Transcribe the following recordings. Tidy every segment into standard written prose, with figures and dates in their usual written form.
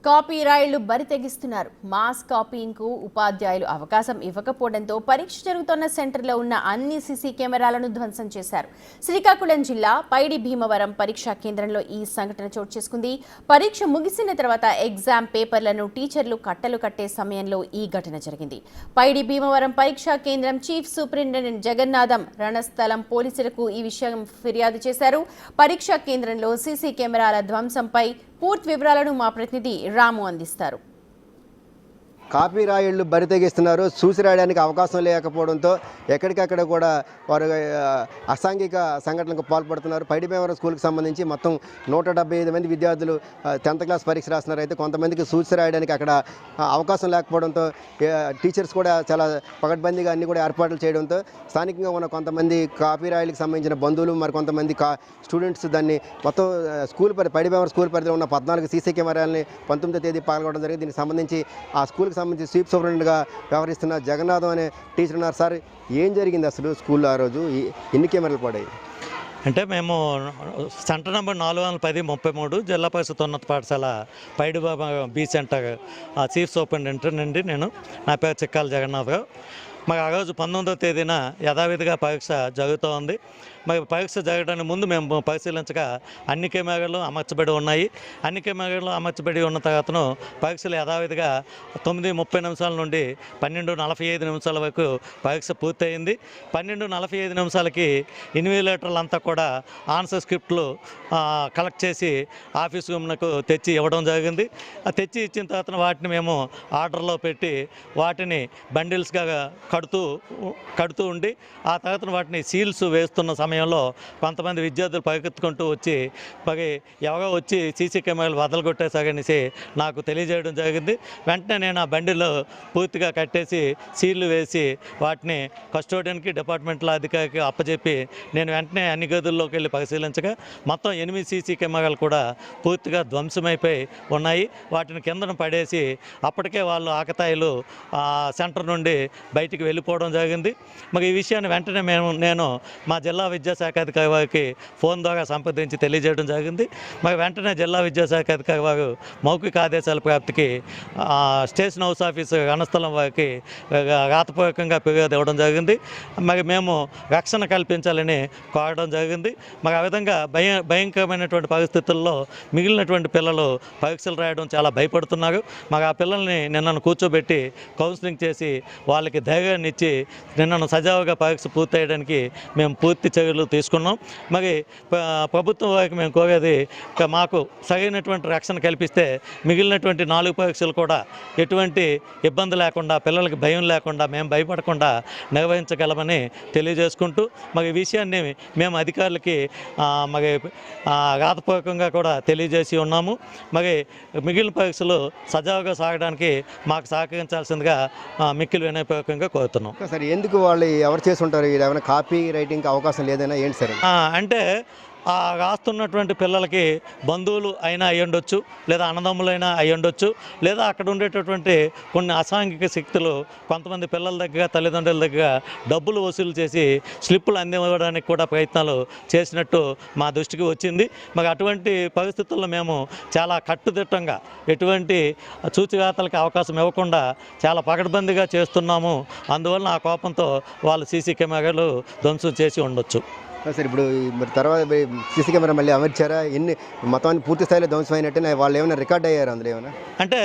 Copy రాయిళ్లు బరి తెగిస్తున్నారు. Mass కాపీయింగ్కు ఉపాధ్యాయులు అవకాశం ఇవ్వకపోవడంతో పరీక్ష జరుగుతున్న సెంటర్లో ఉన్న అన్ని సీసీ కెమెరాలను ధ్వంసం చేశారు. శ్రీకాకుళం జిల్లా పైడి భీమవరం పరీక్షా కేంద్రంలో ఈ సంఘటన చోటు చేసుకుంది. పరీక్ష ముగిసిన తర్వాత ఎగ్జామ్ పేపర్లను టీచర్లు కట్టలు కట్టే సమయంలో ఈ ఘటన జరిగింది. పైడి భీమవరం పరీక్షా కేంద్రం చీఫ్ సూపరింటెండెంట్ జగన్నాథం రణస్థలం పోలీసులకు ఈ విషయం ఫిర్యాదు చేశారు. పరీక్షా కేంద్రంలో సీసీ కెమెరాల ధ్వంసంపై పూర్తి వివరాలను మా ప్రతినిధి రాము అందిస్తారు. కాపీ రాయిళ్లు బరి తెగిస్తున్నారు. చూసి రాయడానికి అవకాశం లేకపోవడంతో ఎక్కడికక్కడ కూడా వారు అసాంఘిక సంఘటనలకు పాల్పడుతున్నారు. పైడిభీమవరం స్కూల్కి సంబంధించి మొత్తం 175 మంది విద్యార్థులు 10th క్లాస్ పరీక్ష రాస్తున్నారు. అయితే కొంతమందికి చూసి రాయడానికి అక్కడ అవకాశం లేకపోవడంతో టీచర్స్ కూడా చాలా పకడ్బందీగా అన్ని కూడా ఏర్పాట్లు చేయడంతో స్థానికంగా ఉన్న కొంతమంది కాపీ రాయిలకు సంబంధించిన బంధువులు మరి కొంతమంది స్టూడెంట్స్ దాన్ని మొత్తం పైడిభీమవరం స్కూల్ పరిధిలో ఉన్న 14 సీసీ కెమెరాలని 19వ తేదీ పాల్గొనడం జరిగింది. దీనికి సంబంధించి ఆ స్కూల్కి సంబంధించి చీఫ్ సూపరింటెండెంట్గా వ్యవహరిస్తున్న జగన్నాథం అనే టీచర్ ఉన్నారు. సార్, ఏం జరిగింది అసలు స్కూల్లో ఆ రోజు? ఎన్ని కెమెరాలు పడాయి? అంటే మేము సెంటర్ నెంబర్ 410-33 జిల్లా పరిషత్ ఉన్నత పాఠశాల Paidibhimavaram B centre chief superintendent నుండి నేను. నా పేరు చిక్కాల జగన్నాథరావు. మరి ఆ రోజు 19వ తేదీన యథావిధిగా పరీక్ష జరుగుతూ ఉంది. మరి పరీక్ష జరగడానికి ముందు మేము పరిశీలించగా అన్ని కెమెరాలు అమర్చబడి ఉన్నాయి. అన్ని కెమెరాలు అమర్చబడి ఉన్న తర్వాతను పరీక్షలు యథావిధిగా 9:30 నుండి 12:45 వరకు పరీక్ష పూర్తయింది. 12:45 ఇన్విజిలేటర్లు అంతా కూడా ఆన్సర్ స్క్రిప్ట్లు కలెక్ట్ చేసి ఆఫీస్ రూమ్లకు తెచ్చి ఇవ్వడం జరిగింది. తెచ్చి ఇచ్చిన తర్వాత వాటిని మేము ఆర్డర్లో పెట్టి వాటిని బండిల్స్గా కడుతూ ఉండి ఆ తర్వాత వాటిని సీల్స్ వేస్తున్న సమయంలో కొంతమంది విద్యార్థులు పరిగెత్తుకుంటూ వచ్చి మరి ఎవరో వచ్చి సీసీ కెమెరాలు వదలగొట్టేసాగనేసి నాకు తెలియజేయడం జరిగింది. వెంటనే నేను ఆ బండిలో పూర్తిగా కట్టేసి సీళ్లు వేసి వాటిని కస్టోడియన్కి డిపార్ట్మెంట్ల అధికారికి అప్పచెప్పి నేను వెంటనే అన్ని గదుల్లోకి వెళ్ళి పరిశీలించగా మొత్తం 8 సీసీ కెమెరాలు కూడా పూర్తిగా ధ్వంసమైపోయి ఉన్నాయి. వాటిని కిందన పడేసి అప్పటికే వాళ్ళు ఆకతాయిలు సెంటర్ నుండి బయటికి వెళ్ళిపోవడం జరిగింది. మరి ఈ విషయాన్ని వెంటనే నేను మా జిల్లా విద్యాశాఖ అధికారి వారికి ఫోన్ ద్వారా సంప్రదించి తెలియజేయడం జరిగింది. మరి వెంటనే జిల్లా విద్యాశాఖ అధికారి వారు మౌఖిక ఆదేశాల ప్రాప్తికి స్టేషన్ హౌస్ ఆఫీసర్ రణస్థలం వారికి రాతపూర్వకంగా ఫిర్యాదు ఇవ్వడం జరిగింది. మరి మేము రక్షణ కల్పించాలని కోరడం జరిగింది. మరి ఆ విధంగా భయంకరమైనటువంటి పరిస్థితుల్లో మిగిలినటువంటి పిల్లలు పరీక్షలు రాయడం చాలా భయపడుతున్నారు. మరి ఆ పిల్లల్ని నిన్నను కూర్చోబెట్టి కౌన్సిలింగ్ చేసి వాళ్ళకి ధైర్యాన్ని ఇచ్చి నిన్నను సజావుగా పరీక్ష పూర్తయ్యడానికి మేము పూర్తి చర్యలు తీసుకున్నాం. మరి ప్రభుత్వం వారికి మేము కోరేది మాకు సరైనటువంటి రక్షణ కల్పిస్తే మిగిలినటువంటి 4 పరీక్షలు కూడా ఎటువంటి ఇబ్బంది లేకుండా పిల్లలకి భయం లేకుండా మేము భయపడకుండా నిర్వహించగలమని తెలియజేసుకుంటూ మరి ఈ విషయాన్ని మేము అధికారులకి మరి రాతపూర్వకంగా కూడా తెలియజేసి ఉన్నాము. మరి మిగిలిన పరీక్షలు సజావుగా సాగడానికి మాకు సహకరించాల్సిందిగా మిక్కిలి వినయపూర్వకంగా కోరుతున్నాం. సార్, ఎందుకు వాళ్ళు ఎవరు చేసి ఉంటారు? ఏమైనా కాపీ రైటింగ్ అవకాశం లేదైనా ఏంటి సార్? అంటే రాస్తున్నటువంటి పిల్లలకి బంధువులు అయినా అయ్యుండొచ్చు, లేదా అన్నదమ్ములైనా అయ్యుండొచ్చు, లేదా అక్కడ ఉండేటటువంటి కొన్ని అసాంఘిక శక్తులు కొంతమంది పిల్లల దగ్గర తల్లిదండ్రుల దగ్గర డబ్బులు వసూలు చేసి స్లిప్పులు అందివ్వడానికి కూడా ప్రయత్నాలు చేసినట్టు మా దృష్టికి వచ్చింది. మరి అటువంటి పరిస్థితుల్లో మేము చాలా కట్టుదిట్టంగా ఎటువంటి చూచిరాతలకి అవకాశం ఇవ్వకుండా చాలా పకడ్బందీగా చేస్తున్నాము. అందువల్ల ఆ కోపంతో వాళ్ళు సీసీ కెమెరాలు ధ్వంసం చేసి ఉండొచ్చు. సార్, ఇప్పుడు మరి తర్వాత సీసీ కెమెరా మళ్ళీ అమర్చారా? మొత్తాన్ని పూర్తి స్థాయిలో ధ్వంసం అయినట్టే వాళ్ళు ఏమైనా రికార్డ్ అయ్యారు అందులో ఏమైనా? అంటే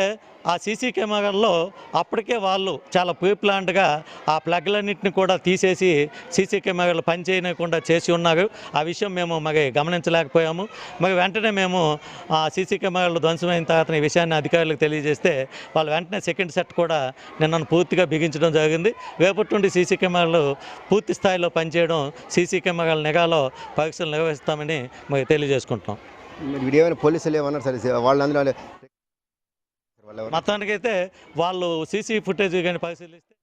ఆ సీసీ కెమెరాల్లో అప్పటికే వాళ్ళు చాలా ప్రీప్లాన్డ్గా ఆ ప్లగ్లన్నింటిని కూడా తీసేసి సీసీ కెమెరాలు పనిచేయకుండా చేసి ఉన్నారు. ఆ విషయం మేము మరి గమనించలేకపోయాము. మరి వెంటనే మేము ఆ సీసీ కెమెరాలు ధ్వంసమైన తర్వాత ఈ విషయాన్ని అధికారులకు తెలియజేస్తే వాళ్ళు వెంటనే సెకండ్ సెట్ కూడా నిన్నను పూర్తిగా బిగించడం జరిగింది. రేపటి నుండి సీసీ కెమెరాలు పూర్తి స్థాయిలో పనిచేయడం, సీసీ కెమెరాల నిఘాలో పరీక్షలు నిర్వహిస్తామని మరి తెలియజేసుకుంటున్నాం. ఏమైనా పోలీసులు ఏమన్నారు సార్ వాళ్ళు అందులో? మొత్తానికైతే వాళ్ళు సీసీ ఫుటేజ్ కానీ పరిశీలిస్తే